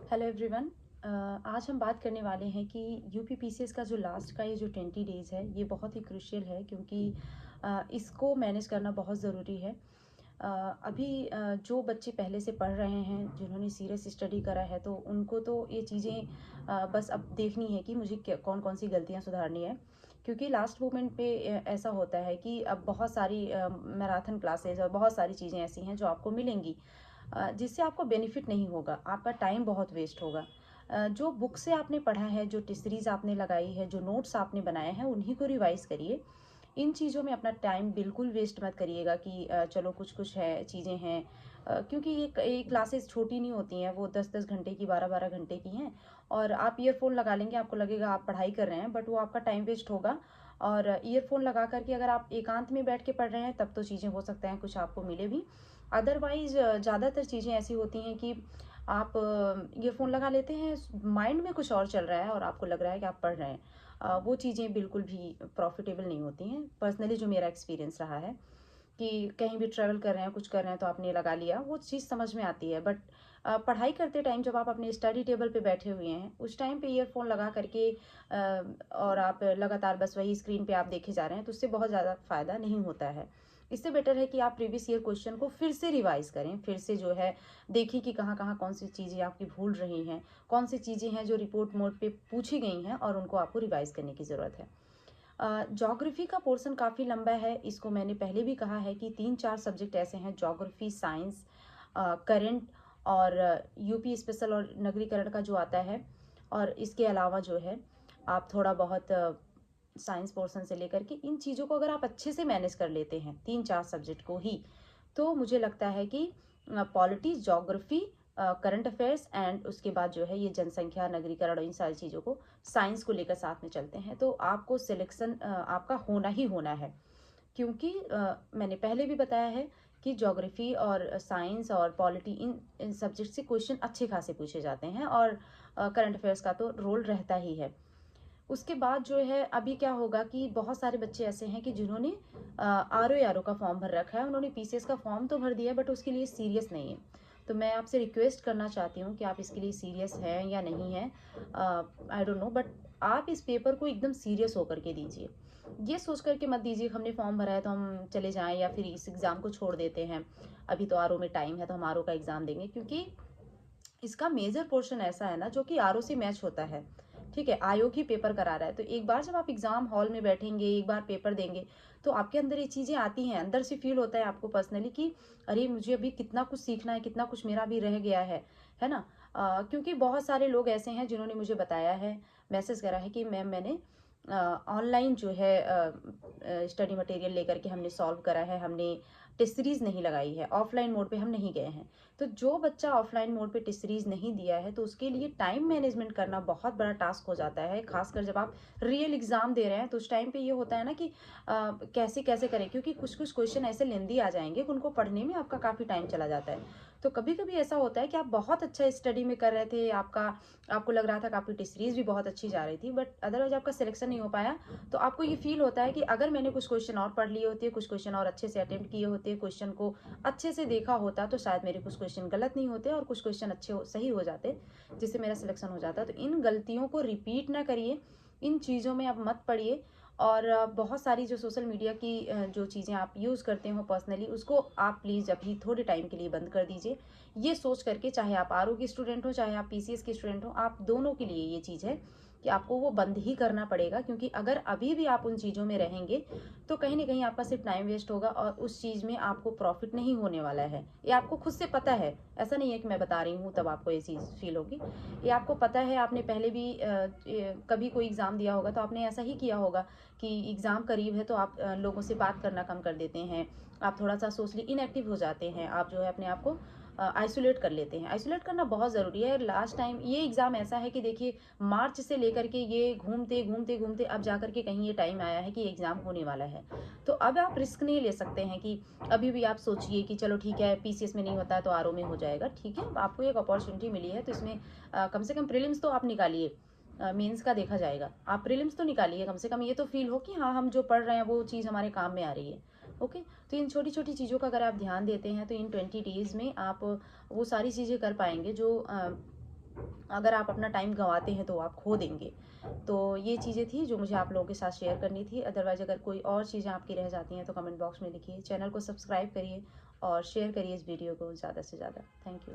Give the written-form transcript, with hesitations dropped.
Hello everyone. आज हम बात करने वाले हैं कि यूपीपीसीएस का जो लास्ट का ये जो 20 डेज़ है ये बहुत ही क्रूशियल है क्योंकि इसको मैनेज करना बहुत ज़रूरी है। अभी जो बच्चे पहले से पढ़ रहे हैं जिन्होंने सीरियस स्टडी करा है तो उनको तो ये चीज़ें बस अब देखनी है कि मुझे कौन कौन सी गलतियाँ सुधारनी है, क्योंकि लास्ट मोमेंट पे ऐसा होता है कि अब बहुत सारी मैराथन क्लासेस और बहुत सारी चीज़ें ऐसी हैं जो आपको मिलेंगी जिससे आपको बेनिफिट नहीं होगा, आपका टाइम बहुत वेस्ट होगा। जो बुक से आपने पढ़ा है, जो टिस्ट्रीज आपने लगाई है, जो नोट्स आपने बनाए हैं उन्हीं को रिवाइज करिए। इन चीज़ों में अपना टाइम बिल्कुल वेस्ट मत करिएगा कि चलो कुछ कुछ है चीज़ें हैं, क्योंकि ये क्लासेस छोटी नहीं होती हैं, वो 10-10 घंटे की 12-12 घंटे की हैं। और आप ईयरफोन लगा लेंगे, आपको लगेगा आप पढ़ाई कर रहे हैं, बट वो आपका टाइम वेस्ट होगा। और ईयरफोन लगा करके अगर आप एकांत में बैठ के पढ़ रहे हैं तब तो चीज़ें हो सकता है कुछ आपको मिले भी। अदरवाइज ज़्यादातर चीज़ें ऐसी होती हैं कि आप ईयरफोन लगा लेते हैं, माइंड में कुछ और चल रहा है और आपको लग रहा है कि आप पढ़ रहे हैं। वो चीज़ें बिल्कुल भी प्रॉफिटेबल नहीं होती हैं। पर्सनली जो मेरा एक्सपीरियंस रहा है कि कहीं भी ट्रैवल कर रहे हैं, कुछ कर रहे हैं तो आपने लगा लिया, वो चीज़ समझ में आती है। बट पढ़ाई करते टाइम जब आप अपने स्टडी टेबल पे बैठे हुए हैं उस टाइम पे ईयरफोन लगा करके और आप लगातार बस वही स्क्रीन पे आप देखे जा रहे हैं तो उससे बहुत ज़्यादा फ़ायदा नहीं होता है। इससे बेटर है कि आप प्रीवियस ईयर क्वेश्चन को फिर से रिवाइज करें, फिर से जो है देखिए कि कहाँ कहाँ कौन सी चीज़ें आपकी भूल रही हैं, कौन सी चीज़ें हैं जो रिपोर्ट मोड पे पूछी गई हैं और उनको आपको रिवाइज करने की ज़रूरत है। ज्योग्राफी का पोर्शन काफ़ी लंबा है, इसको मैंने पहले भी कहा है कि 3-4 सब्जेक्ट ऐसे हैं, ज्योग्राफी, साइंस, करंट और यूपी स्पेशल और नगरीकरण का जो आता है। और इसके अलावा जो है आप थोड़ा बहुत साइंस पोर्शन से लेकर के इन चीज़ों को अगर आप अच्छे से मैनेज कर लेते हैं 3-4 सब्जेक्ट को ही, तो मुझे लगता है कि polity, geography, current affairs and उसके बाद जो है ये जनसंख्या, नगरीकरण, इन सारी चीज़ों को, साइंस को लेकर साथ में चलते हैं तो आपको सिलेक्शन आपका होना ही होना है। क्योंकि मैंने पहले भी बताया है कि ज्योग्राफी और साइंस और पॉलिटी, इन सब्जेक्ट से क्वेश्चन अच्छे खासे पूछे जाते हैं और करंट अफेयर्स का तो रोल रहता ही है। उसके बाद जो है अभी क्या होगा कि बहुत सारे बच्चे ऐसे हैं कि जिन्होंने आर ओ का फॉर्म भर रखा है, उन्होंने पीसीएस का फॉर्म तो भर दिया है बट उसके लिए सीरियस नहीं है। तो मैं आपसे रिक्वेस्ट करना चाहती हूँ कि आप इसके लिए सीरियस हैं या नहीं हैं, आई डोंट नो, बट आप इस पेपर को एकदम सीरियस होकर के दीजिए। ये सोच करके मत दीजिए हमने फॉर्म भरा है तो हम चले जाएं या फिर इस एग्ज़ाम को छोड़ देते हैं, अभी तो आर में टाइम है तो हम आर का एग्ज़ाम देंगे, क्योंकि इसका मेजर पोर्शन ऐसा है ना जो कि आरओ से मैच होता है। ठीक है, आयोग ही पेपर करा रहा है तो एक बार जब आप एग्जाम हॉल में बैठेंगे, एक बार पेपर देंगे, तो आपके अंदर ये चीजें आती हैं, अंदर से फील होता है आपको पर्सनली कि अरे मुझे अभी कितना कुछ सीखना है, कितना कुछ मेरा भी रह गया है ना। क्योंकि बहुत सारे लोग ऐसे हैं जिन्होंने मुझे बताया है, मैसेज करा है कि मैम मैंने ऑनलाइन जो है स्टडी मटेरियल लेकर के हमने सॉल्व करा है, हमने टेस्ट सीरीज नहीं लगाई है, ऑफलाइन मोड पे हम नहीं गए हैं। तो जो बच्चा ऑफलाइन मोड पे टेस्ट सीरीज नहीं दिया है तो उसके लिए टाइम मैनेजमेंट करना बहुत बड़ा टास्क हो जाता है, खासकर जब आप रियल एग्जाम दे रहे हैं तो उस टाइम पे ये होता है ना कि कैसे कैसे करें, क्योंकि कुछ कुछ क्वेश्चन ऐसे लेंदी आ जाएंगे कि उनको पढ़ने में आपका काफ़ी टाइम चला जाता है। तो कभी कभी ऐसा होता है कि आप बहुत अच्छा स्टडी में कर रहे थे, आपको लग रहा था कि आपकी टेस्ट सीरीज भी बहुत अच्छी जा रही थी, बट अदरवाइज आपका सिलेक्शन नहीं हो पाया। तो आपको ये फील होता है कि अगर मैंने कुछ क्वेश्चन और पढ़ लिए होते, कुछ क्वेश्चन और अच्छे से अटेम्प्ट किए होते, क्वेश्चन को अच्छे से देखा होता तो शायद मेरे कुछ क्वेश्चन गलत नहीं होते और कुछ क्वेश्चन सही हो जाते, जिससे मेरा सिलेक्शन हो जाता। तो इन गलतियों को रिपीट ना करिए, इन चीज़ों में आप मत पड़िए। और बहुत सारी जो सोशल मीडिया की जो चीज़ें आप यूज़ करते हो पर्सनली, उसको आप प्लीज़ अभी थोड़े टाइम के लिए बंद कर दीजिए। ये सोच करके, चाहे आप आर की स्टूडेंट हो चाहे आप पीसीएस की स्टूडेंट हो, आप दोनों के लिए ये चीज़ है कि आपको वो बंद ही करना पड़ेगा, क्योंकि अगर अभी भी आप उन चीज़ों में रहेंगे तो कहीं ना कहीं आपका सिर्फ टाइम वेस्ट होगा और उस चीज़ में आपको प्रॉफिट नहीं होने वाला है। ये आपको खुद से पता है, ऐसा नहीं है कि मैं बता रही हूँ तब आपको ये चीज़ फील होगी। ये आपको पता है, आपने पहले भी कभी कोई एग्ज़ाम दिया होगा तो आपने ऐसा ही किया होगा कि एग्ज़ाम करीब है तो आप लोगों से बात करना कम कर देते हैं, आप थोड़ा सा सोशली इनएक्टिव हो जाते हैं, आप जो है अपने आप को आइसोलेट कर लेते हैं। आइसोलेट करना बहुत ज़रूरी है। लास्ट टाइम ये एग्ज़ाम ऐसा है कि देखिए, मार्च से लेकर के ये घूमते घूमते घूमते अब जाकर के कहीं ये टाइम आया है कि एग्ज़ाम होने वाला है। तो अब आप रिस्क नहीं ले सकते हैं कि अभी भी आप सोचिए कि चलो ठीक है पीसीएस में नहीं होता तो आरओ में हो जाएगा। ठीक है, आपको एक अपॉर्चुनिटी मिली है तो इसमें कम से कम प्रीलिम्स तो आप निकालिए। मेंस का देखा जाएगा, आप प्रीलिम्स तो निकालिए, कम से कम ये तो फील हो कि हाँ हम जो पढ़ रहे हैं वो चीज़ हमारे काम में आ रही है। ओके, तो इन छोटी छोटी चीज़ों का अगर आप ध्यान देते हैं तो इन 20 डेज़ में आप वो सारी चीज़ें कर पाएंगे जो अगर आप अपना टाइम गंवाते हैं तो आप खो देंगे। तो ये चीज़ें थी जो मुझे आप लोगों के साथ शेयर करनी थी। अदरवाइज़ अगर कोई और चीज़ें आपकी रह जाती हैं तो कमेंट बॉक्स में लिखिए। चैनल को सब्सक्राइब करिए और शेयर करिए इस वीडियो को ज़्यादा से ज़्यादा। Thank you.